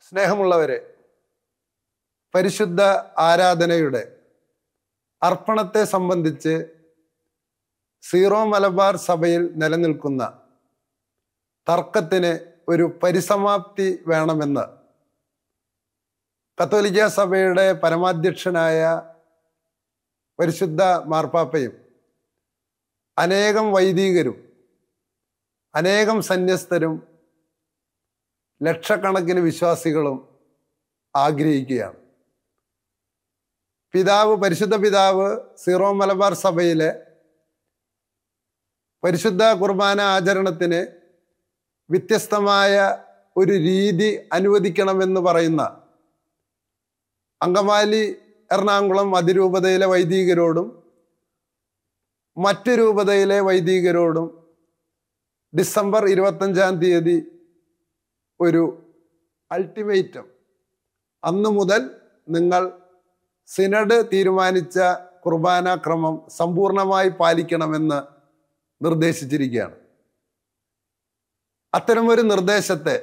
സ്നേഹമുള്ളവരെ, പരിശുദ്ധ ആരാധനയുടെ അർപ്പണത്തെ സംബന്ധിച്ച് സീറോ മലബാർ സഭയിൽ നിലനിൽക്കുന്ന തർക്കത്തിന് ഒരു പരിസമാപ്തി വേണമെന്ന് കത്തോലിക്ക സഭയുടെ പരമാധ്യക്ഷനായ പരിശുദ്ധ മാർപ്പാപ്പയും അനേകം വൈദികരും അനേകം സന്യസ്തരും ലക്ഷക്കണക്കിന് വിശ്വാസികളും ആഗ്രഹിക്കുകയാണ്. പരിശുദ്ധ പിതാവ് സീറോ മലബാർ സഭയിലെ പരിശുദ്ധ കുർബാന ആചരണത്തിന് വ്യത്യസ്തമായ ഒരു രീതി അനുവദിക്കണമെന്ന് പറയുന്ന അങ്കമാലി എറണാകുളം അതിരൂപതയിലെ വൈദികരോടും മറ്റ് രൂപതയിലെ വൈദികരോടും ഡിസംബർ 25-ാം തീയതി ഒരു അൾട്ടിമേറ്റം, അന്നു മുതൽ നിങ്ങൾ സിനഡ് തീരുമാനിച്ച കുർബാന ക്രമം സമ്പൂർണമായി പാലിക്കണമെന്ന് നിർദ്ദേശിച്ചിരിക്കുകയാണ്. അത്തരമൊരു നിർദ്ദേശത്തെ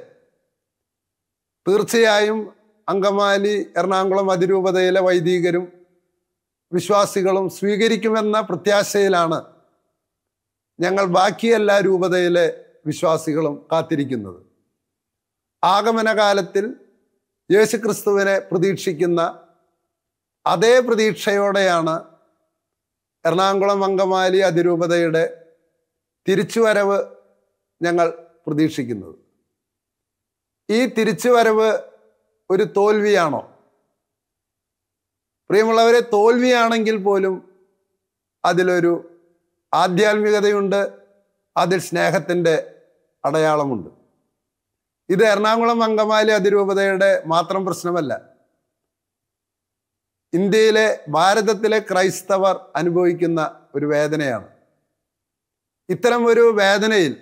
തീർച്ചയായും അങ്കമാലി എറണാകുളം അതിരൂപതയിലെ വൈദികരും വിശ്വാസികളും സ്വീകരിക്കുമെന്ന പ്രത്യാശയിലാണ് ഞങ്ങൾ ബാക്കി എല്ലാ രൂപതയിലെ വിശ്വാസികളും കാത്തിരിക്കുന്നത്. ആഗമനകാലത്തിൽ യേശുക്രിസ്തുവിനെ പ്രതീക്ഷിക്കുന്ന അതേ പ്രതീക്ഷയോടെയാണ് എറണാകുളം അങ്കമാലി അതിരൂപതയുടെ തിരിച്ചുവരവ് ഞങ്ങൾ പ്രതീക്ഷിക്കുന്നത്. ഈ തിരിച്ചുവരവ് ഒരു തോൽവിയാണോ? പ്രിയമുള്ളവരെ, തോൽവിയാണെങ്കിൽ പോലും അതിലൊരു ആധ്യാത്മികതയുണ്ട്, അതിൽ സ്നേഹത്തിൻ്റെ അടയാളമുണ്ട്. ഇത് എറണാകുളം അങ്കമാലി അതിരൂപതയുടെ മാത്രം പ്രശ്നമല്ല. ഇന്ത്യയിലെ, ഭാരതത്തിലെ ക്രൈസ്തവർ അനുഭവിക്കുന്ന ഒരു വേദനയാണ്. ഇത്തരം ഒരു വേദനയിൽ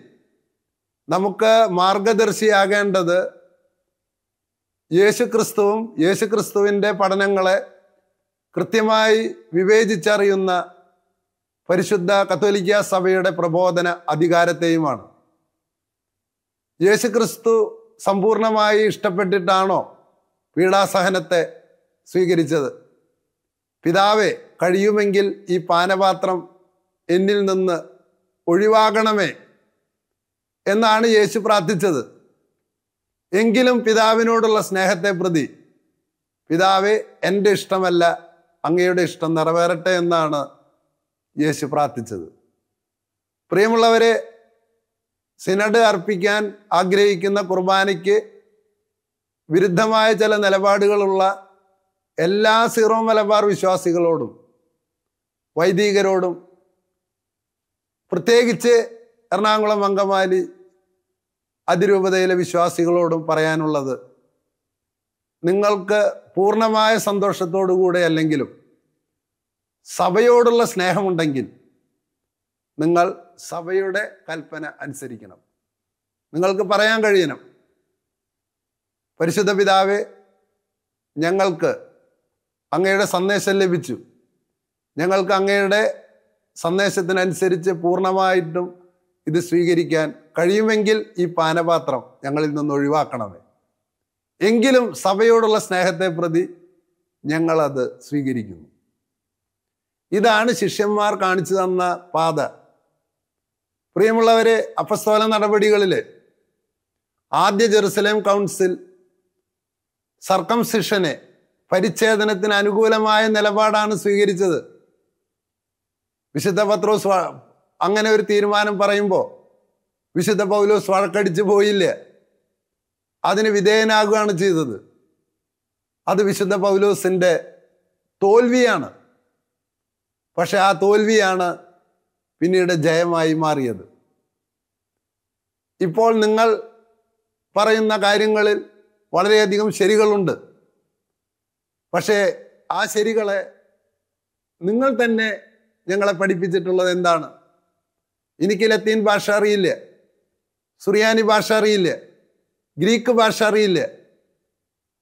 നമുക്ക് മാർഗദർശിയാകേണ്ടത് യേശുക്രിസ്തുവും യേശുക്രിസ്തുവിൻ്റെ പഠനങ്ങളെ കൃത്യമായി വിവേചിച്ചറിയുന്ന പരിശുദ്ധ കത്തോലിക്ക സഭയുടെ പ്രബോധന അധികാരത്തെയുമാണ്. യേശുക്രിസ്തു സമ്പൂർണമായി ഇഷ്ടപ്പെട്ടിട്ടാണോ പീഡാസഹനത്തെ സ്വീകരിച്ചത്? പിതാവേ, കഴിയുമെങ്കിൽ ഈ പാനപാത്രം എന്നിൽ നിന്ന് ഒഴിവാകണമേ എന്നാണ് യേശു പ്രാർത്ഥിച്ചത്. എങ്കിലും പിതാവിനോടുള്ള സ്നേഹത്തെ പ്രതി, പിതാവേ, എൻ്റെ ഇഷ്ടമല്ല അങ്ങയുടെ ഇഷ്ടം നിറവേറട്ടെ എന്നാണ് യേശു പ്രാർത്ഥിച്ചത്. പ്രിയമുള്ളവരെ, സിനഡ് അർപ്പിക്കാൻ ആഗ്രഹിക്കുന്ന കുർബാനയ്ക്ക് വിരുദ്ധമായ ചില നിലപാടുകളുള്ള എല്ലാ സീറോ മലബാർ വിശ്വാസികളോടും വൈദികരോടും പ്രത്യേകിച്ച് എറണാകുളം അങ്കമാലി അതിരൂപതയിലെ വിശ്വാസികളോടും പറയാനുള്ളത്, നിങ്ങൾക്ക് പൂർണ്ണമായ സന്തോഷത്തോടു കൂടെ അല്ലെങ്കിലും സഭയോടുള്ള സ്നേഹമുണ്ടെങ്കിൽ നിങ്ങൾ സഭയുടെ കൽപ്പന അനുസരിക്കണം. നിങ്ങൾക്ക് പറയാൻ കഴിയണം, പരിശുദ്ധ പിതാവേ, ഞങ്ങൾക്ക് അങ്ങയുടെ സന്ദേശം ലഭിച്ചു, ഞങ്ങൾക്ക് അങ്ങയുടെ സന്ദേശത്തിനനുസരിച്ച് പൂർണ്ണമായിട്ടും ഇത് സ്വീകരിക്കാൻ കഴിയുമെങ്കിൽ ഈ പാനപാത്രം ഞങ്ങളിൽ നിന്ന് ഒഴിവാക്കണമേ. എങ്കിലും സഭയോടുള്ള സ്നേഹത്തെ പ്രതി ഞങ്ങളത് സ്വീകരിക്കുന്നു. ഇതാണ് ശിഷ്യന്മാർ കാണിച്ചു തന്ന പാത. പ്രിയമുള്ളവരെ, അപ്പസ്തോല നടപടികളിൽ ആദ്യ ജെറുസലേം കൗൺസിൽ സർക്കംസിഷനെ, പരിച്ഛേദനത്തിന് അനുകൂലമായ നിലപാടാണ് സ്വീകരിച്ചത്. വിശുദ്ധ പത്രോസ് അങ്ങനെ ഒരു തീരുമാനം പറയുമ്പോൾ വിശുദ്ധ പൗലോസ് വഴക്കടിച്ചു പോയില്ല, അതിന് വിധേയനാകുകയാണ് ചെയ്തത്. അത് വിശുദ്ധ പൗലോസിൻ്റെ തോൽവിയാണ്. പക്ഷെ ആ തോൽവിയാണ് പിന്നീട് ജയമായി മാറിയത്. ഇപ്പോൾ നിങ്ങൾ പറയുന്ന കാര്യങ്ങളിൽ വളരെയധികം ശരികളുണ്ട്. പക്ഷേ ആ ശരികളെ നിങ്ങൾ തന്നെ ഞങ്ങളെ പഠിപ്പിച്ചിട്ടുള്ളത് എന്താണ്? എനിക്ക് ലത്തീൻ ഭാഷ അറിയില്ല, സുറിയാനി ഭാഷ അറിയില്ല, ഗ്രീക്ക് ഭാഷ അറിയില്ല.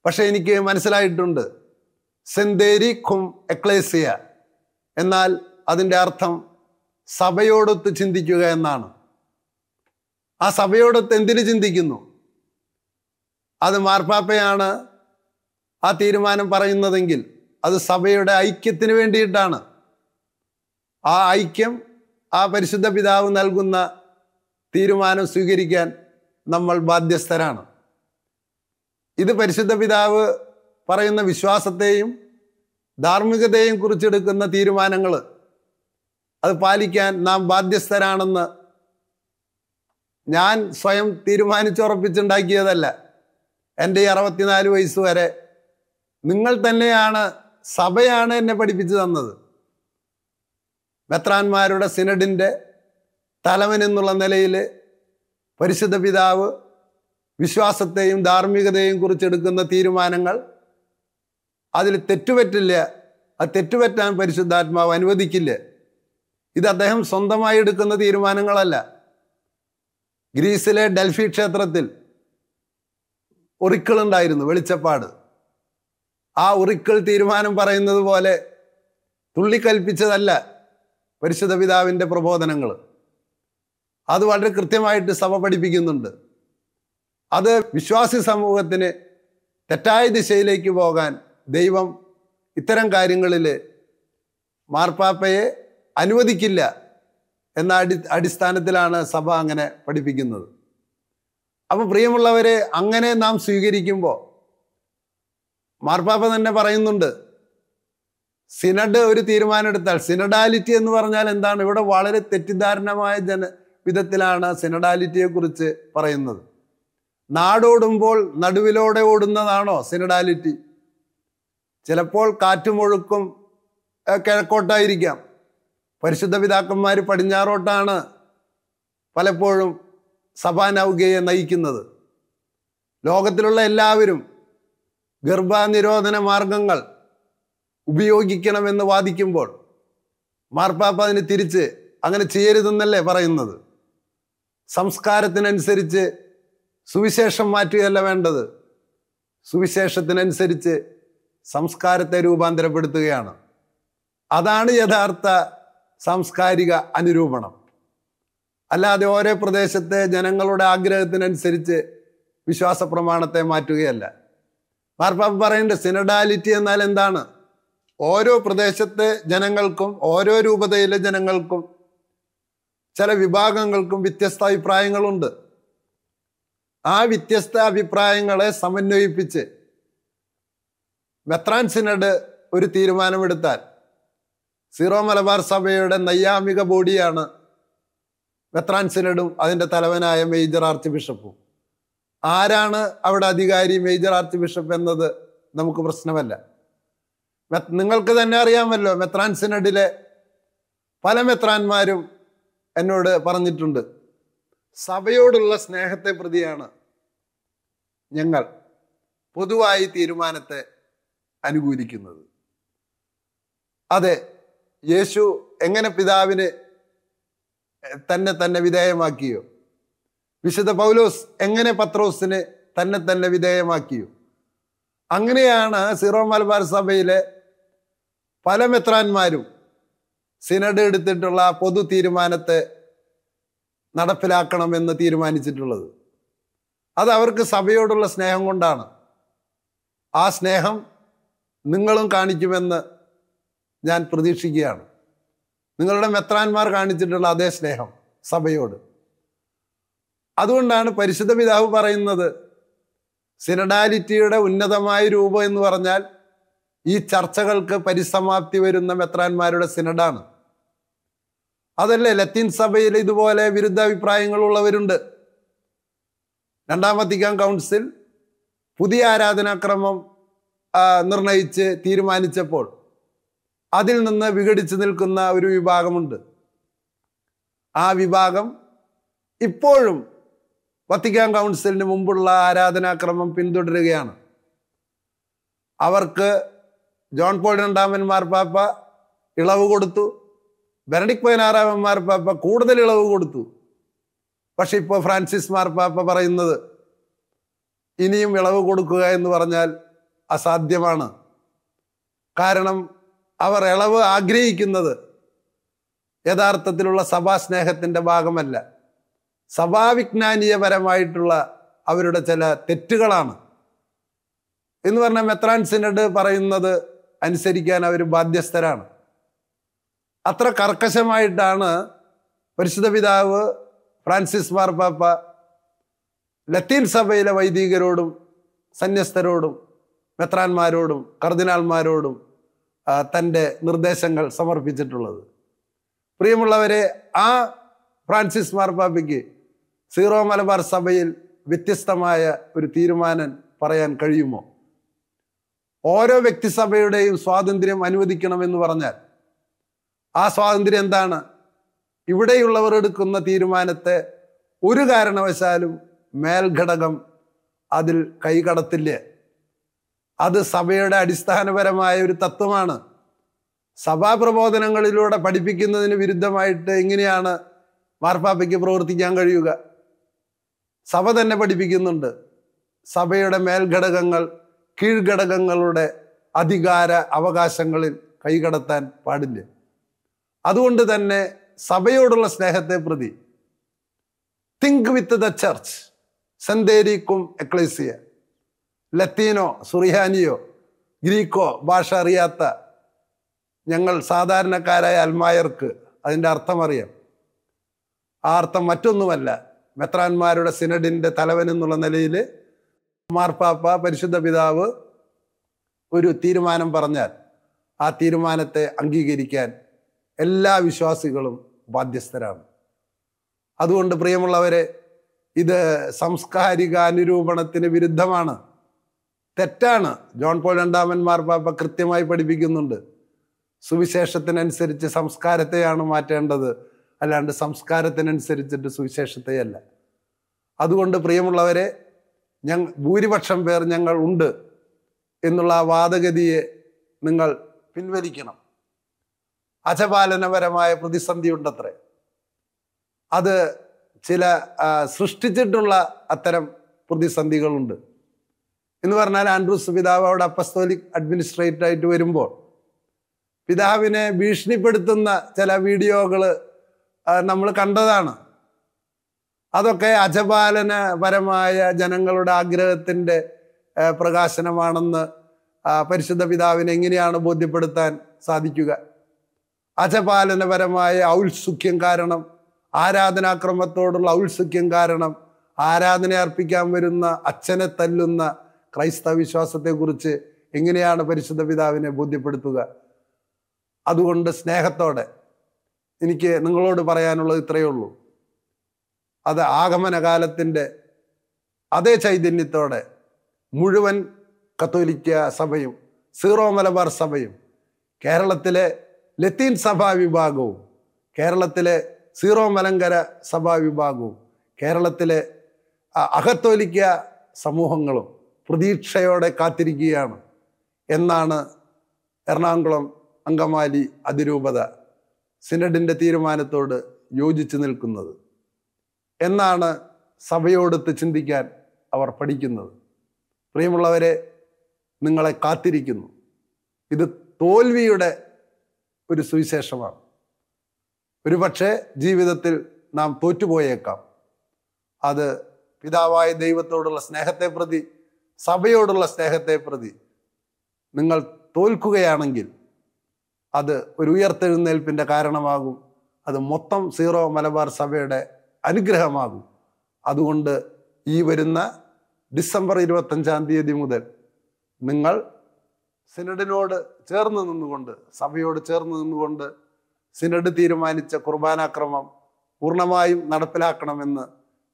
പക്ഷെ എനിക്ക് മനസ്സിലായിട്ടുണ്ട്, സെന്തേരി ഖും എക്ലേസിയ എന്നാൽ അതിൻ്റെ അർത്ഥം സഭയോടൊത്ത് ചിന്തിക്കുക എന്നാണ്. ആ സഭയോടൊത്ത് എന്തിനു ചിന്തിക്കുന്നു? അത് മാർപ്പാപ്പയാണ് ആ തീരുമാനം പറയുന്നതെങ്കിൽ അത് സഭയുടെ ഐക്യത്തിന് വേണ്ടിയിട്ടാണ്. ആ ഐക്യം, ആ പരിശുദ്ധ പിതാവ് നൽകുന്ന തീരുമാനം സ്വീകരിക്കാൻ നമ്മൾ ബാധ്യസ്ഥരാണ്. ഇത് പരിശുദ്ധ പിതാവ് പറയുന്ന വിശ്വാസത്തെയും ധാർമ്മികതയെയും കുറിച്ചെടുക്കുന്ന തീരുമാനങ്ങൾ അത് പാലിക്കാൻ നാം ബാധ്യസ്ഥരാണെന്ന് ഞാൻ സ്വയം തീരുമാനിച്ചുറപ്പിച്ചുണ്ടാക്കിയതല്ല. എൻ്റെ 64 വയസ്സ് വരെ നിങ്ങൾ തന്നെയാണ്, സഭയാണ് എന്നെ പഠിപ്പിച്ചു തന്നത്. മെത്രാന്മാരുടെ സിനഡിൻ്റെ തലവൻ എന്നുള്ള നിലയിൽ പരിശുദ്ധ പിതാവ് വിശ്വാസത്തെയും ധാർമ്മികതയെയും കുറിച്ചെടുക്കുന്ന തീരുമാനങ്ങൾ അതിൽ തെറ്റുപറ്റില്ല. അത് തെറ്റുപറ്റാൻ പരിശുദ്ധാത്മാവ് അനുവദിക്കില്ല. ഇത് അദ്ദേഹം സ്വന്തമായി എടുക്കുന്ന തീരുമാനങ്ങളല്ല. ഗ്രീസിലെ ഡൽഫി ക്ഷേത്രത്തിൽ ഒറിക്കിൾ ഉണ്ടായിരുന്നു, വെളിച്ചപ്പാട്. ആ ഒറിക്കിൾ തീരുമാനം പറയുന്നത് പോലെ തുള്ളിക്കൽപ്പിച്ചതല്ല പരിശുദ്ധ പിതാവിൻ്റെ പ്രബോധനങ്ങൾ. അത് വളരെ കൃത്യമായിട്ട് സഭ പഠിപ്പിക്കുന്നുണ്ട്. അത് വിശ്വാസി സമൂഹത്തിന് തെറ്റായ ദിശയിലേക്ക് പോകാൻ ദൈവം ഇത്തരം കാര്യങ്ങളിൽ മാർപ്പാപ്പയെ അനുവദിക്കില്ല എന്ന അടിസ്ഥാനത്തിലാണ് സഭ അങ്ങനെ പഠിപ്പിക്കുന്നത്. അപ്പോൾ പ്രിയമുള്ളവരെ, അങ്ങനെ നാം സ്വീകരിക്കുമ്പോൾ മാർപ്പാപ്പ തന്നെ പറയുന്നുണ്ട്, സിനഡ് ഒരു തീരുമാനം എടുത്താൽ, സിനഡാലിറ്റി എന്ന് പറഞ്ഞാൽ എന്താണ്? ഇവിടെ വളരെ തെറ്റിദ്ധാരണമായ വിധത്തിലാണ് സിനഡാലിറ്റിയെ കുറിച്ച് പറയുന്നത്. നാടോടുമ്പോൾ നടുവിലൂടെ ഓടുന്നതാണോ സിനഡാലിറ്റി? ചിലപ്പോൾ കാറ്റുമൊഴുക്കും കിഴക്കോട്ടായിരിക്കാം. പരിശുദ്ധ പിതാക്കന്മാർ പടിഞ്ഞാറോട്ടാണ് പലപ്പോഴും സഭാനൗകയെ നയിക്കുന്നത്. ലോകത്തിലുള്ള എല്ലാവരും ഗർഭനിരോധന മാർഗങ്ങൾ ഉപയോഗിക്കണമെന്ന് വാദിക്കുമ്പോൾ മാർപ്പാപ്പ അതിന് തിരിച്ച് അങ്ങനെ ചെയ്യരുതെന്നല്ലേ പറയുന്നത്. സംസ്കാരത്തിനനുസരിച്ച് സുവിശേഷം മാറ്റുകയല്ല വേണ്ടത്, സുവിശേഷത്തിനനുസരിച്ച് സംസ്കാരത്തെ രൂപാന്തരപ്പെടുത്തുകയാണ്. അതാണ് യഥാർത്ഥ സാംസ്കാരിക അനുരൂപണം. അല്ലാതെ ഓരോ പ്രദേശത്തെ ജനങ്ങളുടെ ആഗ്രഹത്തിനനുസരിച്ച് വിശ്വാസ പ്രമാണത്തെ മാറ്റുകയല്ല. മാർപ്പാപ്പ പറയുന്നുണ്ട്, സിനഡാലിറ്റി എന്നാൽ എന്താണ്? ഓരോ പ്രദേശത്തെ ജനങ്ങൾക്കും ഓരോ രൂപതയിലെ ജനങ്ങൾക്കും ചില വിഭാഗങ്ങൾക്കും വ്യത്യസ്ത അഭിപ്രായങ്ങളുണ്ട്. ആ വ്യത്യസ്ത അഭിപ്രായങ്ങളെ സമന്വയിപ്പിച്ച് മെത്രാൻ സിനഡ് ഒരു തീരുമാനമെടുത്താൽ, സീറോ മലബാർ സഭയുടെ നൈയാമിക ബോഡിയാണ് മെത്രാൻ സിനഡും അതിൻ്റെ തലവനായ മേജർ ആർച്ച് ബിഷപ്പും. ആരാണ് അവിടെ അധികാരി, മേജർ ആർച്ച് ബിഷപ്പ് എന്നത് നമുക്ക് പ്രശ്നമല്ല. നിങ്ങൾക്ക് തന്നെ അറിയാമല്ലോ, മെത്രാൻ സിനഡിലെ പല മെത്രാന്മാരും എന്നോട് പറഞ്ഞിട്ടുണ്ട്, സഭയോടുള്ള സ്നേഹത്തെ പ്രതിയാണ് ഞങ്ങൾ പൊതുവായി തീരുമാനത്തെ അനുകൂലിക്കുന്നത്. അതെ, യേശു എങ്ങനെ പിതാവിന് തന്നെ വിധേയമാക്കിയോ, വിശുദ്ധ പൗലോസ് എങ്ങനെ പത്രോസിന് തന്നെ വിധേയമാക്കിയോ, അങ്ങനെയാണ് സീറോ മലബാർ സഭയിലെ പല മെത്രാന്മാരും സിനഡ് എടുത്തിട്ടുള്ള പൊതു തീരുമാനത്തെ നടപ്പിലാക്കണമെന്ന് തീരുമാനിച്ചിട്ടുള്ളത്. അത് അവർക്ക് സഭയോടുള്ള സ്നേഹം കൊണ്ടാണ്. ആ സ്നേഹം നിങ്ങളും കാണിക്കുമെന്ന് ഞാൻ പ്രതീക്ഷിക്കുകയാണ്. നിങ്ങളുടെ മെത്രാന്മാർ കാണിച്ചിട്ടുള്ള അതേ സ്നേഹം സഭയോട്. അതുകൊണ്ടാണ് പരിശുദ്ധ പിതാവ് പറയുന്നത്, സിനഡാലിറ്റിയുടെ ഉന്നതമായ രൂപം എന്ന് പറഞ്ഞാൽ ഈ ചർച്ചകൾക്ക് പരിസമാപ്തി വരുന്ന മെത്രാന്മാരുടെ സിനഡാണ്. അതല്ലേ ലത്തീൻ സഭയിൽ ഇതുപോലെ വിരുദ്ധാഭിപ്രായങ്ങളുള്ളവരുണ്ട്. രണ്ടാം വത്തിക്കാൻ കൗൺസിൽ പുതിയ ആരാധനാക്രമം നിർണയിച്ച് തീരുമാനിച്ചപ്പോൾ അതിൽ നിന്ന് വിഘടിച്ചു നിൽക്കുന്ന ഒരു വിഭാഗമുണ്ട്. ആ വിഭാഗം ഇപ്പോഴും വത്തിക്കാൻ കൗൺസിലിന് മുമ്പുള്ള ആരാധനാക്രമം പിന്തുടരുകയാണ്. അവർക്ക് ജോൺ പോൾ രണ്ടാമൻ മാർപ്പാപ്പ ഇളവ് കൊടുത്തു, ബെനഡിക്ട് 16 മാർപ്പാപ്പ കൂടുതൽ ഇളവ് കൊടുത്തു. പക്ഷെ ഇപ്പോൾ ഫ്രാൻസിസ് മാർപ്പാപ്പ പറയുന്നത് ഇനിയും ഇളവ് കൊടുക്കുക എന്ന് പറഞ്ഞാൽ അസാധ്യമാണ്. കാരണം അവർ ഇളവ് ആഗ്രഹിക്കുന്നത് യഥാർത്ഥത്തിലുള്ള സഭാസ്നേഹത്തിൻ്റെ ഭാഗമല്ല, സഭാവിജ്ഞാനീയപരമായിട്ടുള്ള അവരുടെ ചില തെറ്റുകളാണ് എന്ന് പറഞ്ഞാൽ മെത്രാൻ സിനഡ് പറയുന്നത് അനുസരിക്കാൻ അവർ ബാധ്യസ്ഥരാണ്. അത്ര കർക്കശമായിട്ടാണ് പരിശുദ്ധ പിതാവ് ഫ്രാൻസിസ് മാർപ്പാപ്പ ലത്തീൻ സഭയിലെ വൈദികരോടും സന്യസ്തരോടും മെത്രാന്മാരോടും കർദിനാൾമാരോടും തൻ്റെ നിർദ്ദേശങ്ങൾ സമർപ്പിച്ചിട്ടുള്ളത്. പ്രിയമുള്ളവരെ, ആ ഫ്രാൻസിസ് മാർപ്പാപ്പയ്ക്ക് സീറോ മലബാർ സഭയിൽ വ്യത്യസ്തമായ ഒരു തീരുമാനം പറയാൻ കഴിയുമോ? ഓരോ വ്യക്തിസഭയുടെയും സ്വാതന്ത്ര്യം അനുവദിക്കണമെന്ന് പറഞ്ഞാൽ ആ സ്വാതന്ത്ര്യം എന്താണ്? ഇവിടെയുള്ളവർ എടുക്കുന്ന തീരുമാനത്തെ ഒരു കാരണവശാലും മേൽഘടകം അതിൽ കൈകടത്തില്ല. അത് സഭയുടെ അടിസ്ഥാനപരമായ ഒരു തത്വമാണ്. സഭാപ്രബോധനങ്ങളിലൂടെ പഠിപ്പിക്കുന്നതിന് വിരുദ്ധമായിട്ട് എങ്ങനെയാണ് മാർപ്പാപ്പയ്ക്ക് പ്രവർത്തിക്കാൻ കഴിയുക? സഭ തന്നെ പഠിപ്പിക്കുന്നുണ്ട്, സഭയുടെ മേൽഘടകങ്ങൾ കീഴ്ഘടകങ്ങളുടെ അധികാര അവകാശങ്ങളിൽ കൈകടത്താൻ പാടില്ല. അതുകൊണ്ട് തന്നെ സഭയോടുള്ള സ്നേഹത്തെ പ്രതി തിങ്ക് വിത്ത് ദ ചർച്ച്, സെന്തേരിക്കും എക്ലേസിയ, ലത്തീനോ സുറിയാനിയോ ഗ്രീക്കോ ഭാഷ അറിയാത്ത ഞങ്ങൾ സാധാരണക്കാരായ അൽമായർക്ക് അതിൻ്റെ അർത്ഥം അറിയാം. ആ അർത്ഥം മറ്റൊന്നുമല്ല, മെത്രാന്മാരുടെ സിനഡിൻ്റെ തലവൻ എന്നുള്ള നിലയിൽ മാർപ്പാപ്പ പരിശുദ്ധ പിതാവ് ഒരു തീരുമാനം പറഞ്ഞാൽ ആ തീരുമാനത്തെ അംഗീകരിക്കാൻ എല്ലാ വിശ്വാസികളും ബാധ്യസ്ഥരാണ്. അതുകൊണ്ട് പ്രിയമുള്ളവരെ, ഇത് സാംസ്കാരിക അനുരൂപണത്തിന് വിരുദ്ധമാണ്, തെറ്റാണ്. ജോൺ പോൾ രണ്ടാമൻ മാർപ്പാപ്പ കൃത്യമായി പഠിപ്പിക്കുന്നുണ്ട്, സുവിശേഷത്തിനനുസരിച്ച് സംസ്കാരത്തെയാണ് മാറ്റേണ്ടത്, അല്ലാണ്ട് സംസ്കാരത്തിനനുസരിച്ചിട്ട് സുവിശേഷത്തെയല്ല. അതുകൊണ്ട് പ്രിയമുള്ളവരെ, ഭൂരിപക്ഷം പേർ ഞങ്ങൾ ഉണ്ട് എന്നുള്ള ആ വാദഗതിയെ നിങ്ങൾ പിൻവലിക്കണം. അജപാലനപരമായ പ്രതിസന്ധി ഉണ്ടത്രേ. അത് ചില സൃഷ്ടിച്ചിട്ടുള്ള അത്തരം പ്രതിസന്ധികളുണ്ട് എന്ന് പറഞ്ഞാൽ, ആൻഡ്രൂസ് പിതാവ് അവിടെ അപ്പസ്തോലിക് അഡ്മിനിസ്ട്രേറ്റർ ആയിട്ട് വരുമ്പോൾ പിതാവിനെ ഭീഷണിപ്പെടുത്തുന്ന ചില വീഡിയോകൾ നമ്മൾ കണ്ടതാണ്. അതൊക്കെ അജപാലനപരമായ ജനങ്ങളുടെ ആഗ്രഹത്തിൻ്റെ പ്രകാശനമാണെന്ന് പരിശുദ്ധ പിതാവിനെ എങ്ങനെയാണ് ബോധ്യപ്പെടുത്താൻ സാധിക്കുക? അജപാലനപരമായ ഔത്സുക്യം കാരണം, ആരാധനാക്രമത്തോടുള്ള ഔത്സുക്യം കാരണം ആരാധന അർപ്പിക്കാൻ വരുന്ന അച്ഛനെ തല്ലുന്ന ക്രൈസ്തവ വിശ്വാസത്തെക്കുറിച്ച് എങ്ങനെയാണ് പരിശുദ്ധ പിതാവിനെ ബോധ്യപ്പെടുത്തുക? അതുകൊണ്ട് സ്നേഹത്തോടെ എനിക്ക് നിങ്ങളോട് പറയാനുള്ളത് ഇത്രയേ ഉള്ളൂ. അത് ആഗമനകാലത്തിൻ്റെ അതേ ചൈതന്യത്തോടെ മുഴുവൻ കത്തോലിക്ക സഭയും സീറോ മലബാർ സഭയും കേരളത്തിലെ ലത്തീൻ സഭാ വിഭാഗവും കേരളത്തിലെ സീറോ മലങ്കര സഭാ വിഭാഗവും കേരളത്തിലെ അകത്തോലിക്ക സമൂഹങ്ങളും പ്രതീക്ഷയോടെ കാത്തിരിക്കുകയാണ് എന്നാണ് എറണാകുളം അങ്കമാലി അതിരൂപത സിനഡിൻ്റെ തീരുമാനത്തോട് യോജിച്ച് നിൽക്കുന്നത് എന്നാണ് സഭയോടൊത്ത് ചിന്തിക്കാൻ അവർ പഠിക്കുന്നത്. പ്രിയമുള്ളവരെ, നിങ്ങളെ കാത്തിരിക്കുന്നു. ഇത് തോൽവിയുടെ ഒരു സുവിശേഷമാണ്. ഒരുപക്ഷെ ജീവിതത്തിൽ നാം തോറ്റുപോയേക്കാം. അത് പിതാവായ ദൈവത്തോടുള്ള സ്നേഹത്തെ പ്രതി, സഭയോടുള്ള സ്നേഹത്തെ പ്രതി നിങ്ങൾ തോൽക്കുകയാണെങ്കിൽ അത് ഒരു ഉയർത്തെഴുന്നേൽപ്പിൻ്റെ കാരണമാകും. അത് മൊത്തം സീറോ മലബാർ സഭയുടെ അനുഗ്രഹമാകും. അതുകൊണ്ട് ഈ വരുന്ന ഡിസംബർ 25-ാം തീയതി മുതൽ നിങ്ങൾ സിനഡിനോട് ചേർന്ന് നിന്നുകൊണ്ട്, സഭയോട് ചേർന്ന് നിന്നുകൊണ്ട് സിനഡ് തീരുമാനിച്ച കുർബാനാക്രമം പൂർണ്ണമായും നടപ്പിലാക്കണമെന്ന്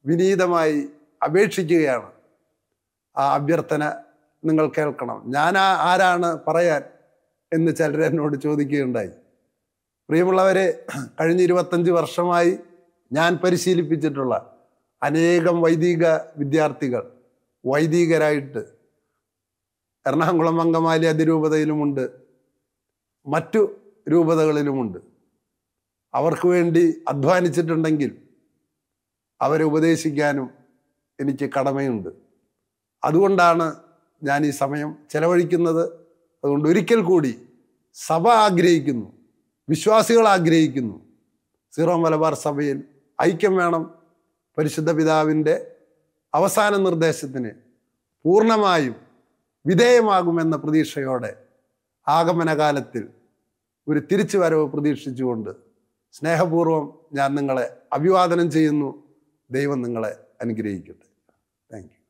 വിനീതമായി അപേക്ഷിക്കുകയാണ്. ആ അഭ്യർത്ഥന നിങ്ങൾ കേൾക്കണം. ഞാൻ ആരാണ് പറയാൻ എന്ന് ചിലർ എന്നോട് ചോദിക്കുകയുണ്ടായി. പ്രിയമുള്ളവരെ, കഴിഞ്ഞ 25 വർഷമായി ഞാൻ പരിശീലിപ്പിച്ചിട്ടുള്ള അനേകം വൈദിക വിദ്യാർത്ഥികൾ വൈദികരായിട്ട് എറണാകുളം അങ്കമാലി അതിരൂപതയിലുമുണ്ട്, മറ്റു രൂപതകളിലുമുണ്ട്. അവർക്ക് വേണ്ടി അധ്വാനിച്ചിട്ടുണ്ടെങ്കിൽ അവരെ ഉപദേശിക്കാനും എനിക്ക് കടമയുണ്ട്. അതുകൊണ്ടാണ് ഞാൻ ഈ സമയം ചെലവഴിക്കുന്നത്. അതുകൊണ്ട് ഒരിക്കൽ കൂടി സഭ ആഗ്രഹിക്കുന്നു, വിശ്വാസികൾ ആഗ്രഹിക്കുന്നു, സീറോ മലബാർ സഭയിൽ ഐക്യം വേണം. പരിശുദ്ധ പിതാവിൻ്റെ അവസാന നിർദ്ദേശത്തിന് പൂർണ്ണമായും വിധേയമാകുമെന്ന പ്രതീക്ഷയോടെ ആഗമനകാലത്തിൽ ഒരു തിരിച്ചുവരവ് പ്രതീക്ഷിച്ചുകൊണ്ട് സ്നേഹപൂർവ്വം ഞാൻ നിങ്ങളെ അഭിവാദനം ചെയ്യുന്നു. ദൈവം നിങ്ങളെ അനുഗ്രഹിക്കട്ടെ. Thank you.